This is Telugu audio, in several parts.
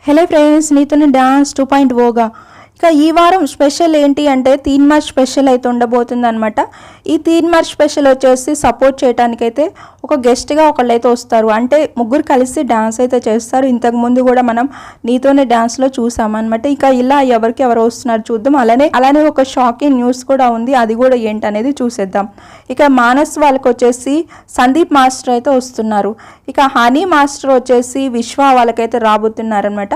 హలో ఫ్రెండ్స్, నీతోనే డాన్స్ 2.0గా ఇక ఈ వారం స్పెషల్ ఏంటి అంటే తీన్ మార్చ్ స్పెషల్ అయితే ఉండబోతుంది అనమాట. ఈ తీన్ మార్చ్ స్పెషల్ వచ్చేసి సపోర్ట్ చేయడానికైతే ఒక గెస్ట్గా ఒకళ్ళైతే వస్తారు. అంటే ముగ్గురు కలిసి డాన్స్ అయితే చేస్తారు. ఇంతకుముందు కూడా మనం నీతోనే డాన్స్లో చూసామన్నమాట. ఇక ఇలా ఎవరికి ఎవరు వస్తున్నారు చూద్దాం. అలానే ఒక షాకింగ్ న్యూస్ కూడా ఉంది, అది కూడా ఏంటనేది చూసేద్దాం. ఇక మానస్ వాళ్ళకి వచ్చేసి సందీప్ మాస్టర్ అయితే వస్తున్నారు. ఇక హనీ మాస్టర్ వచ్చేసి విశ్వ వాళ్ళకైతే రాబోతున్నారనమాట.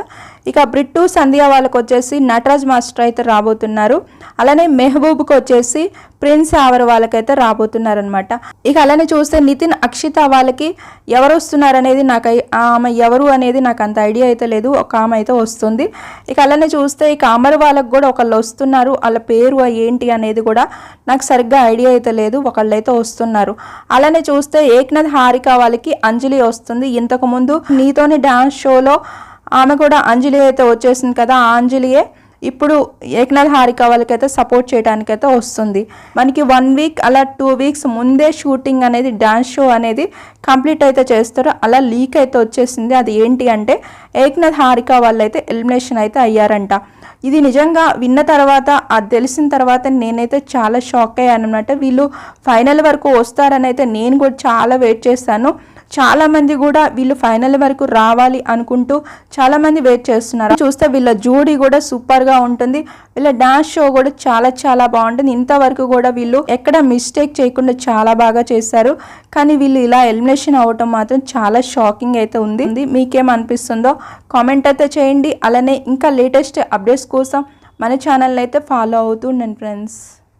ఇక బ్రిట్టు సంధ్య వాళ్ళకి వచ్చేసి నటరాజ్ మాస్టర్ అయితే రాబోతున్నారు. అలానే మెహబూబ్కి వచ్చేసి ప్రిన్స్ ఆవర్ వాళ్ళకైతే రాబోతున్నారనమాట. ఇక అలానే చూస్తే నితిన్ అక్షిత వాళ్ళకి ఎవరు వస్తున్నారనేది నాకు ఆమె ఎవరు అనేది నాకు అంత ఐడియా అయితే లేదు. ఒక ఆమె అయితే వస్తుంది. ఇక అలానే చూస్తే ఇక అమర్ వాళ్ళకి కూడా ఒకళ్ళు వస్తున్నారు. వాళ్ళ పేరు ఏంటి అనేది కూడా నాకు సరిగ్గా ఐడియా అయితే లేదు. ఒకళ్ళైతే వస్తున్నారు. అలానే చూస్తే ఏక్నాథ్ హారిక వాళ్ళకి అంజలి వస్తుంది. ఇంతకుముందు నీతోని డాన్స్ షోలో ఆమె కూడా అంజలి అయితే వచ్చేసింది కదా, ఆ అంజలియే ఇప్పుడు ఏక్నాథ్ హారిక వాళ్ళకైతే సపోర్ట్ చేయడానికైతే వస్తుంది. మనకి 1 వీక్ అలా 2 వీక్స్ ముందే షూటింగ్ అనేది డాన్స్ షో అనేది కంప్లీట్ అయితే చేస్తారు. అలా లీక్ అయితే వచ్చేసింది. అది ఏంటి అంటే ఏక్నాథ్ హారిక వాళ్ళైతే ఎలిమినేషన్ అయితే అయ్యారంట. ఇది నిజంగా విన్న తర్వాత, అది తెలిసిన తర్వాత నేనైతే చాలా షాక్ అయ్యాను అనమాట. వీళ్ళు ఫైనల్ వరకు వస్తారని అయితే నేను కూడా చాలా వెయిట్ చేశాను. చాలామంది కూడా వీళ్ళు ఫైనల్ వరకు రావాలి అనుకుంటూ చాలామంది వెయిట్ చేస్తున్నారు. చూస్తే వీళ్ళ జోడీ కూడా సూపర్గా ఉంటుంది. వీళ్ళ డాన్స్ షో కూడా చాలా బాగుంటుంది. ఇంతవరకు కూడా వీళ్ళు ఎక్కడ మిస్టేక్ చేయకుండా చాలా బాగా చేశారు. కానీ వీళ్ళు ఇలా ఎలిమినేషన్ అవ్వటం మాత్రం చాలా షాకింగ్ అయితే ఉంది. మీకేమనిపిస్తుందో కామెంట్ అయితే చేయండి. అలానే ఇంకా లేటెస్ట్ అప్డేట్స్ కోసం మన ఛానల్ని అయితే ఫాలో అవుతూ ఉండండి ఫ్రెండ్స్.